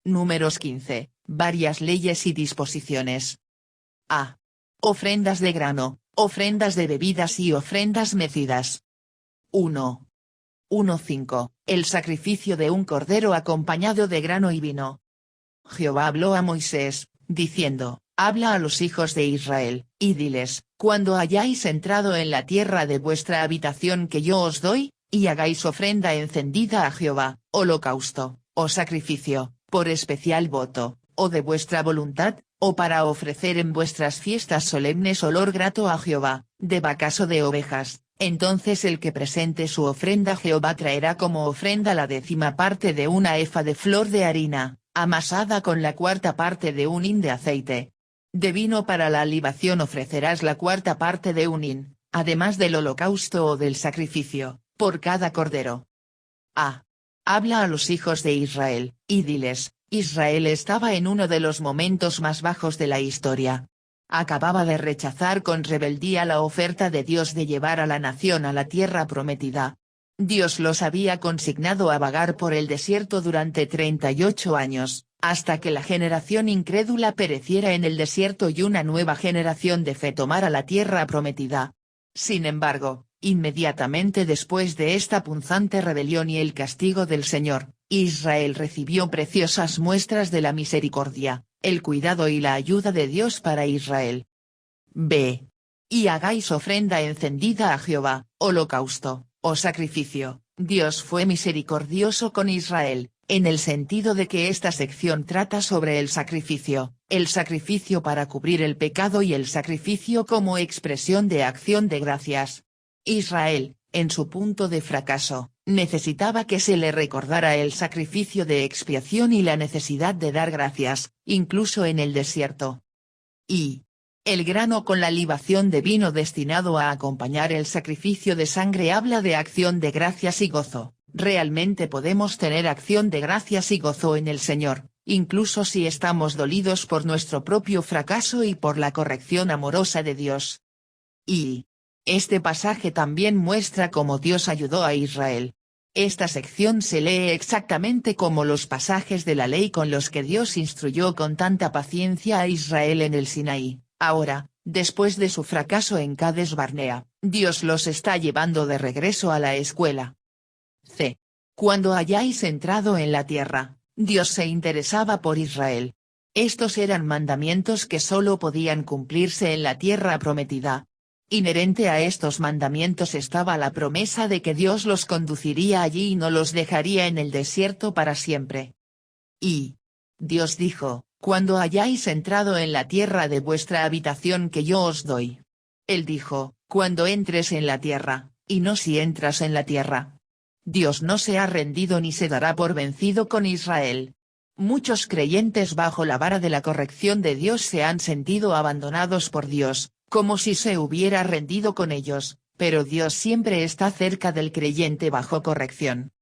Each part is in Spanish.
Números 15, varias leyes y disposiciones. A. Ofrendas de grano, ofrendas de bebidas y ofrendas mecidas. 1. 1.5. El sacrificio de un cordero acompañado de grano y vino. Jehová habló a Moisés, diciendo, habla a los hijos de Israel, y diles, cuando hayáis entrado en la tierra de vuestra habitación que yo os doy, y hagáis ofrenda encendida a Jehová, holocausto, o sacrificio, por especial voto, o de vuestra voluntad, o para ofrecer en vuestras fiestas solemnes olor grato a Jehová, de vacas o de ovejas, entonces el que presente su ofrenda a Jehová traerá como ofrenda la 10ª parte de una efa de flor de harina, amasada con la 4ª parte de un hin de aceite. De vino para la libación ofrecerás la 4ª parte de un hin, además del holocausto o del sacrificio, por cada cordero. A. Habla a los hijos de Israel, y diles, Israel estaba en uno de los momentos más bajos de la historia. Acababa de rechazar con rebeldía la oferta de Dios de llevar a la nación a la tierra prometida. Dios los había consignado a vagar por el desierto durante 38 años, hasta que la generación incrédula pereciera en el desierto y una nueva generación de fe tomara la tierra prometida. Sin embargo, inmediatamente después de esta punzante rebelión y el castigo del Señor, Israel recibió preciosas muestras de la misericordia, el cuidado y la ayuda de Dios para Israel. B. Y hagáis ofrenda encendida a Jehová, holocausto, o sacrificio. Dios fue misericordioso con Israel, en el sentido de que esta sección trata sobre el sacrificio para cubrir el pecado y el sacrificio como expresión de acción de gracias. Israel, en su punto de fracaso, necesitaba que se le recordara el sacrificio de expiación y la necesidad de dar gracias, incluso en el desierto. Y el grano con la libación de vino destinado a acompañar el sacrificio de sangre habla de acción de gracias y gozo. Realmente podemos tener acción de gracias y gozo en el Señor, incluso si estamos dolidos por nuestro propio fracaso y por la corrección amorosa de Dios. Y este pasaje también muestra cómo Dios ayudó a Israel. Esta sección se lee exactamente como los pasajes de la ley con los que Dios instruyó con tanta paciencia a Israel en el Sinaí. Ahora, después de su fracaso en Cades Barnea, Dios los está llevando de regreso a la escuela. C. Cuando hayáis entrado en la tierra, Dios se interesaba por Israel. Estos eran mandamientos que solo podían cumplirse en la tierra prometida. Inherente a estos mandamientos estaba la promesa de que Dios los conduciría allí y no los dejaría en el desierto para siempre. Y Dios dijo, cuando hayáis entrado en la tierra de vuestra habitación que yo os doy. Él dijo, cuando entres en la tierra, y no si entras en la tierra. Dios no se ha rendido ni se dará por vencido con Israel. Muchos creyentes bajo la vara de la corrección de Dios se han sentido abandonados por Dios, como si se hubiera rendido con ellos, pero Dios siempre está cerca del creyente bajo corrección.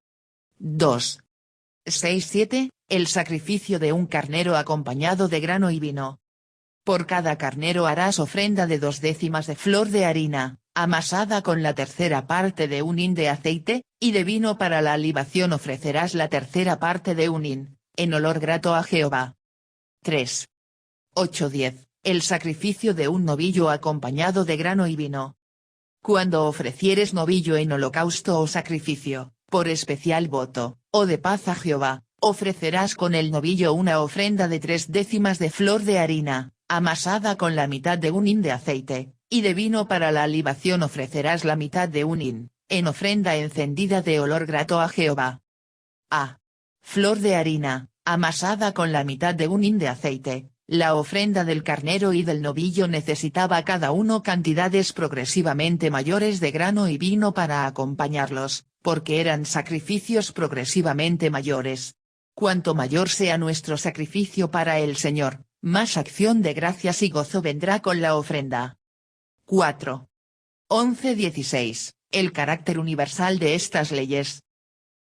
2. 6-7, el sacrificio de un carnero acompañado de grano y vino. Por cada carnero harás ofrenda de 2/10 de flor de harina, amasada con la 1/3 parte de un hin de aceite, y de vino para la libación ofrecerás la 1/3 parte de un hin, en olor grato a Jehová. 3. 8-10, el sacrificio de un novillo acompañado de grano y vino. Cuando ofrecieres novillo en holocausto o sacrificio, por especial voto, o de paz a Jehová, ofrecerás con el novillo una ofrenda de 3/10 de flor de harina, amasada con la mitad de un hin de aceite, y de vino para la libación ofrecerás la mitad de un hin, en ofrenda encendida de olor grato a Jehová. A. Flor de harina, amasada con la mitad de un hin de aceite. La ofrenda del carnero y del novillo necesitaba cada uno cantidades progresivamente mayores de grano y vino para acompañarlos, porque eran sacrificios progresivamente mayores. Cuanto mayor sea nuestro sacrificio para el Señor, más acción de gracias y gozo vendrá con la ofrenda. 4. 11-16, el carácter universal de estas leyes.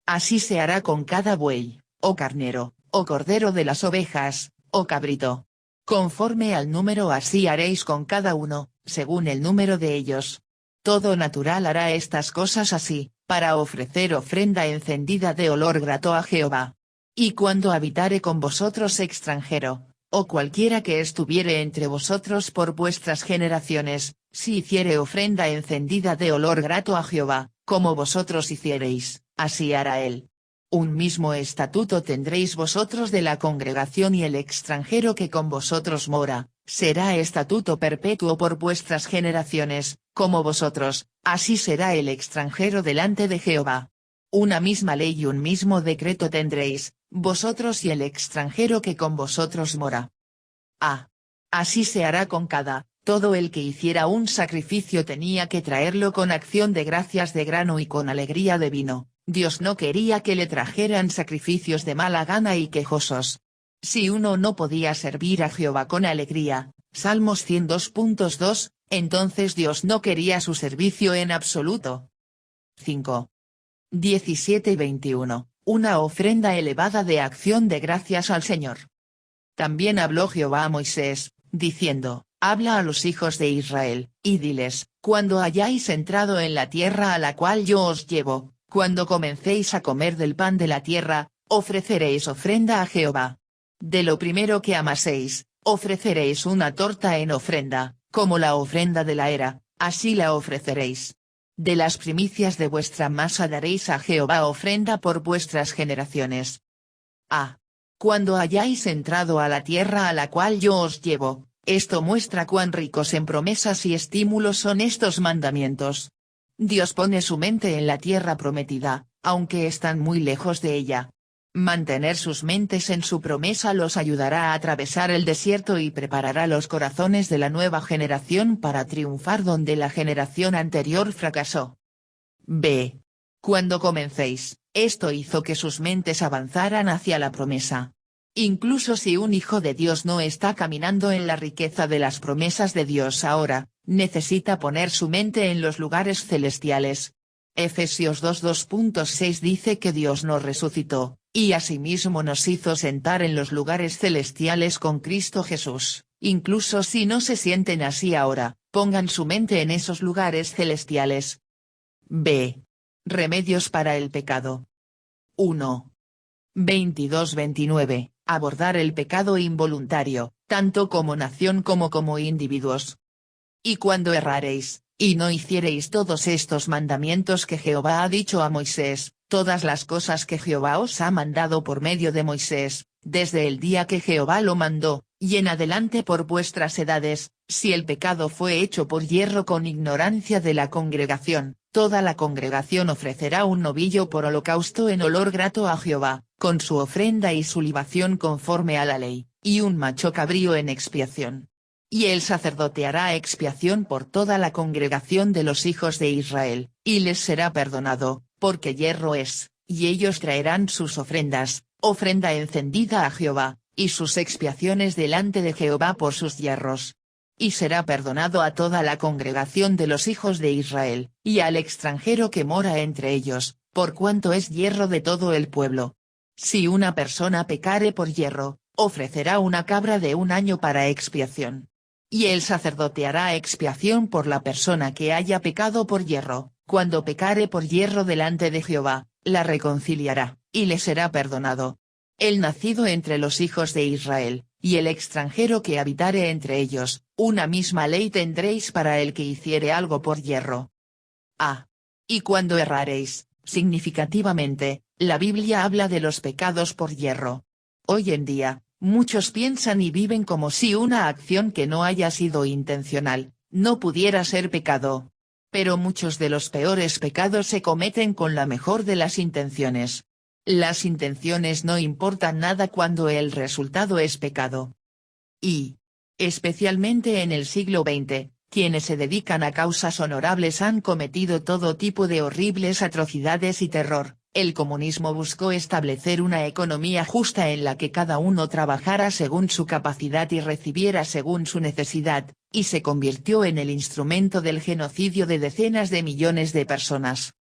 Así se hará con cada buey, o carnero, o cordero de las ovejas, o cabrito. Conforme al número así haréis con cada uno, según el número de ellos. Todo natural hará estas cosas así, para ofrecer ofrenda encendida de olor grato a Jehová. Y cuando habitare con vosotros extranjero, o cualquiera que estuviere entre vosotros por vuestras generaciones, si hiciere ofrenda encendida de olor grato a Jehová, como vosotros hiciereis, así hará él. Un mismo estatuto tendréis vosotros de la congregación y el extranjero que con vosotros mora, será estatuto perpetuo por vuestras generaciones, como vosotros, así será el extranjero delante de Jehová. Una misma ley y un mismo decreto tendréis, vosotros y el extranjero que con vosotros mora. Así se hará con todo el que hiciera un sacrificio tenía que traerlo con acción de gracias de grano y con alegría de vino. Dios no quería que le trajeran sacrificios de mala gana y quejosos. Si uno no podía servir a Jehová con alegría, Salmos 102.2, entonces Dios no quería su servicio en absoluto. 5. 17 y 21, una ofrenda elevada de acción de gracias al Señor. También habló Jehová a Moisés, diciendo, habla a los hijos de Israel, y diles, cuando hayáis entrado en la tierra a la cual yo os llevo, cuando comencéis a comer del pan de la tierra, ofreceréis ofrenda a Jehová. De lo primero que amaséis, ofreceréis una torta en ofrenda, como la ofrenda de la era, así la ofreceréis. De las primicias de vuestra masa daréis a Jehová ofrenda por vuestras generaciones. Cuando hayáis entrado a la tierra a la cual yo os llevo, esto muestra cuán ricos en promesas y estímulos son estos mandamientos. Dios pone su mente en la tierra prometida, aunque están muy lejos de ella. Mantener sus mentes en su promesa los ayudará a atravesar el desierto y preparará los corazones de la nueva generación para triunfar donde la generación anterior fracasó. Cuando comencéis, esto hizo que sus mentes avanzaran hacia la promesa. Incluso si un hijo de Dios no está caminando en la riqueza de las promesas de Dios ahora, necesita poner su mente en los lugares celestiales. Efesios 2:2.6 dice que Dios nos resucitó, y asimismo nos hizo sentar en los lugares celestiales con Cristo Jesús. Incluso si no se sienten así ahora, pongan su mente en esos lugares celestiales. Remedios para el pecado. 1. 22-29, abordar el pecado involuntario, tanto como nación como individuos. Y cuando errareis, y no hiciereis todos estos mandamientos que Jehová ha dicho a Moisés, todas las cosas que Jehová os ha mandado por medio de Moisés, desde el día que Jehová lo mandó, y en adelante por vuestras edades, si el pecado fue hecho por yerro con ignorancia de la congregación, toda la congregación ofrecerá un novillo por holocausto en olor grato a Jehová, con su ofrenda y su libación conforme a la ley, y un macho cabrío en expiación. Y el sacerdote hará expiación por toda la congregación de los hijos de Israel, y les será perdonado, porque yerro es, y ellos traerán sus ofrendas, ofrenda encendida a Jehová, y sus expiaciones delante de Jehová por sus yerros. Y será perdonado a toda la congregación de los hijos de Israel, y al extranjero que mora entre ellos, por cuanto es yerro de todo el pueblo. Si una persona pecare por yerro, ofrecerá una cabra de un año para expiación. Y el sacerdote hará expiación por la persona que haya pecado por yerro, cuando pecare por yerro delante de Jehová, la reconciliará, y le será perdonado. El nacido entre los hijos de Israel, y el extranjero que habitare entre ellos, una misma ley tendréis para el que hiciere algo por yerro. Y cuando errareis, significativamente, la Biblia habla de los pecados por yerro. Hoy en día, muchos piensan y viven como si una acción que no haya sido intencional, no pudiera ser pecado. Pero muchos de los peores pecados se cometen con la mejor de las intenciones. Las intenciones no importan nada cuando el resultado es pecado. Y, especialmente en el siglo XX, quienes se dedican a causas honorables han cometido todo tipo de horribles atrocidades y terror. El comunismo buscó establecer una economía justa en la que cada uno trabajara según su capacidad y recibiera según su necesidad, y se convirtió en el instrumento del genocidio de decenas de millones de personas.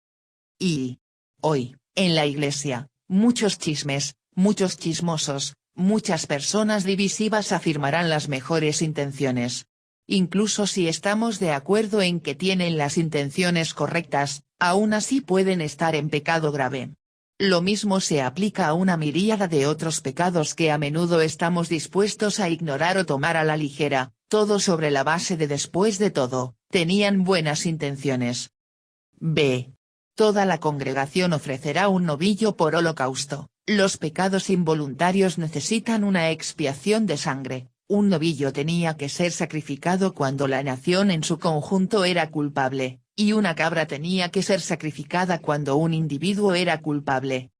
Y, hoy, en la Iglesia, muchos chismes, muchos chismosos, muchas personas divisivas afirmarán las mejores intenciones. Incluso si estamos de acuerdo en que tienen las intenciones correctas, aún así pueden estar en pecado grave. Lo mismo se aplica a una miríada de otros pecados que a menudo estamos dispuestos a ignorar o tomar a la ligera, todo sobre la base de después de todo, tenían buenas intenciones. B. Toda la congregación ofrecerá un novillo por holocausto. Los pecados involuntarios necesitan una expiación de sangre. Un novillo tenía que ser sacrificado cuando la nación en su conjunto era culpable, y una cabra tenía que ser sacrificada cuando un individuo era culpable.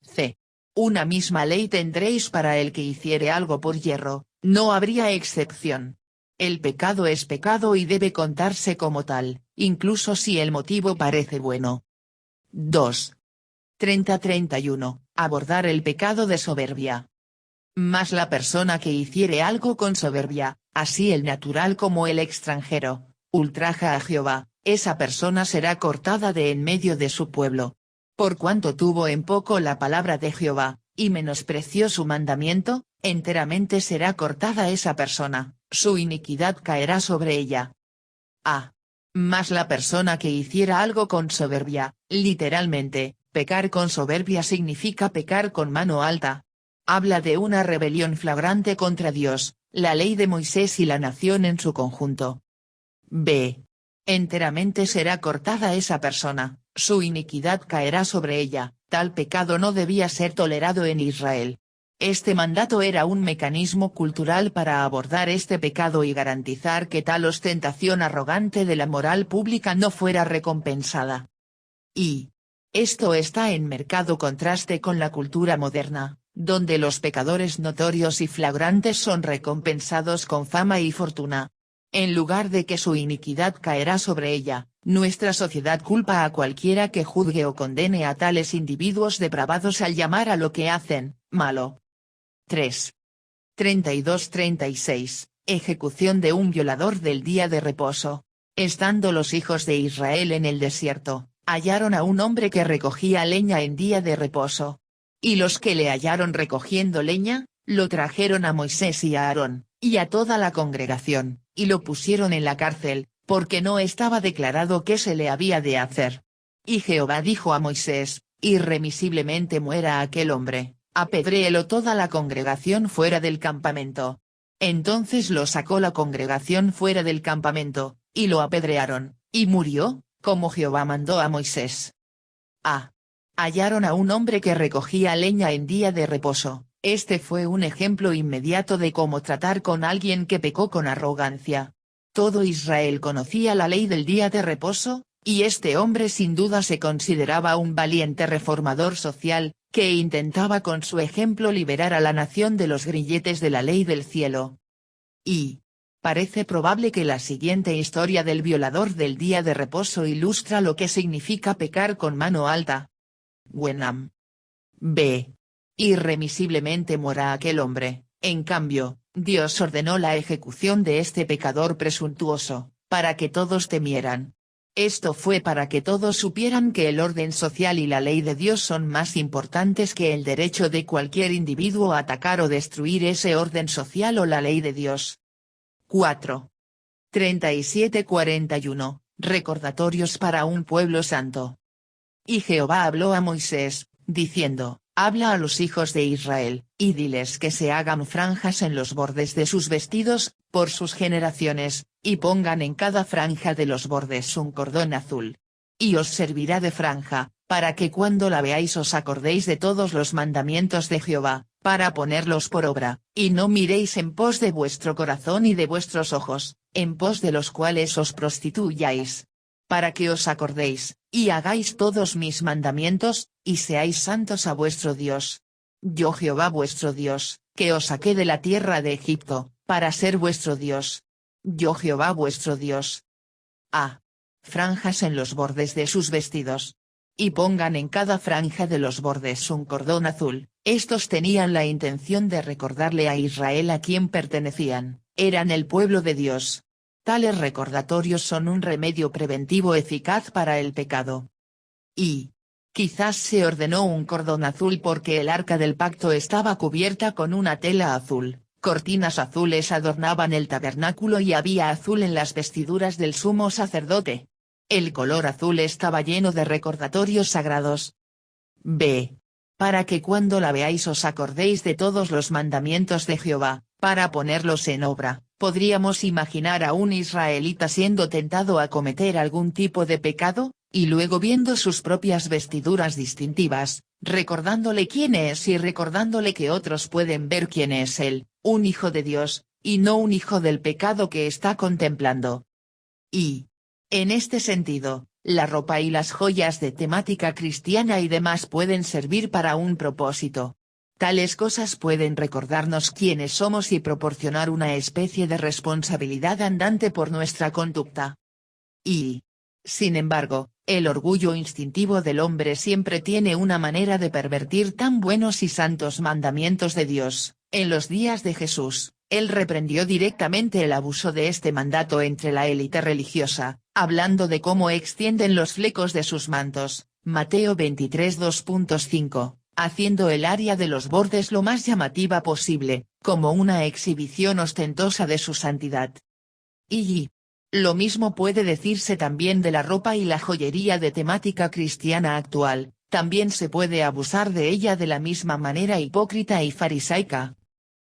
C. Una misma ley tendréis para el que hiciere algo por yerro, no habría excepción. El pecado es pecado y debe contarse como tal, incluso si el motivo parece bueno. 2. 30-31. Abordar el pecado de soberbia. Mas la persona que hiciere algo con soberbia, así el natural como el extranjero, ultraja a Jehová, esa persona será cortada de en medio de su pueblo. Por cuanto tuvo en poco la palabra de Jehová, y menospreció su mandamiento, enteramente será cortada esa persona, su iniquidad caerá sobre ella. A. Mas la persona que hiciera algo con soberbia, literalmente, pecar con soberbia significa pecar con mano alta. Habla de una rebelión flagrante contra Dios, la ley de Moisés y la nación en su conjunto. B. Enteramente será cortada esa persona, su iniquidad caerá sobre ella, tal pecado no debía ser tolerado en Israel. Este mandato era un mecanismo cultural para abordar este pecado y garantizar que tal ostentación arrogante de la moral pública no fuera recompensada. Y esto está en marcado contraste con la cultura moderna, donde los pecadores notorios y flagrantes son recompensados con fama y fortuna. En lugar de que su iniquidad caerá sobre ella, nuestra sociedad culpa a cualquiera que juzgue o condene a tales individuos depravados al llamar a lo que hacen, malo. 3. 32-36, ejecución de un violador del día de reposo. Estando los hijos de Israel en el desierto, hallaron a un hombre que recogía leña en día de reposo. Y los que le hallaron recogiendo leña, lo trajeron a Moisés y a Aarón, y a toda la congregación, y lo pusieron en la cárcel, porque no estaba declarado qué se le había de hacer. Y Jehová dijo a Moisés, irremisiblemente muera aquel hombre, apedréelo toda la congregación fuera del campamento. Entonces lo sacó la congregación fuera del campamento, y lo apedrearon, y murió, como Jehová mandó a Moisés. A. Hallaron a un hombre que recogía leña en día de reposo. Este fue un ejemplo inmediato de cómo tratar con alguien que pecó con arrogancia. Todo Israel conocía la ley del día de reposo, y este hombre sin duda se consideraba un valiente reformador social, que intentaba con su ejemplo liberar a la nación de los grilletes de la ley del cielo. Y parece probable que la siguiente historia del violador del día de reposo ilustra lo que significa pecar con mano alta. Wenham. B. Irremisiblemente muera aquel hombre, en cambio, Dios ordenó la ejecución de este pecador presuntuoso, para que todos temieran. Esto fue para que todos supieran que el orden social y la ley de Dios son más importantes que el derecho de cualquier individuo a atacar o destruir ese orden social o la ley de Dios. 4. 37-41, recordatorios para un pueblo santo. Y Jehová habló a Moisés, diciendo, habla a los hijos de Israel, y diles que se hagan franjas en los bordes de sus vestidos, por sus generaciones, y pongan en cada franja de los bordes un cordón azul. Y os servirá de franja, para que cuando la veáis os acordéis de todos los mandamientos de Jehová, para ponerlos por obra, y no miréis en pos de vuestro corazón y de vuestros ojos, en pos de los cuales os prostituyáis. Para que os acordéis, y hagáis todos mis mandamientos, y seáis santos a vuestro Dios. Yo Jehová vuestro Dios, que os saqué de la tierra de Egipto, para ser vuestro Dios. Yo Jehová vuestro Dios. A. Franjas en los bordes de sus vestidos. Y pongan en cada franja de los bordes un cordón azul. Estos tenían la intención de recordarle a Israel a quien pertenecían, eran el pueblo de Dios. Tales recordatorios son un remedio preventivo eficaz para el pecado. Y quizás se ordenó un cordón azul porque el arca del pacto estaba cubierta con una tela azul, cortinas azules adornaban el tabernáculo y había azul en las vestiduras del sumo sacerdote. El color azul estaba lleno de recordatorios sagrados. b. Para que cuando la veáis os acordéis de todos los mandamientos de Jehová, para ponerlos en obra. Podríamos imaginar a un israelita siendo tentado a cometer algún tipo de pecado, y luego viendo sus propias vestiduras distintivas, recordándole quién es y recordándole que otros pueden ver quién es él, un hijo de Dios, y no un hijo del pecado que está contemplando. Y, en este sentido, la ropa y las joyas de temática cristiana y demás pueden servir para un propósito. Tales cosas pueden recordarnos quiénes somos y proporcionar una especie de responsabilidad andante por nuestra conducta. Y, sin embargo, el orgullo instintivo del hombre siempre tiene una manera de pervertir tan buenos y santos mandamientos de Dios. En los días de Jesús, él reprendió directamente el abuso de este mandato entre la élite religiosa, hablando de cómo extienden los flecos de sus mantos, Mateo 23 2.5, haciendo el área de los bordes lo más llamativa posible, como una exhibición ostentosa de su santidad. Y lo mismo puede decirse también de la ropa y la joyería de temática cristiana actual, también se puede abusar de ella de la misma manera hipócrita y farisaica.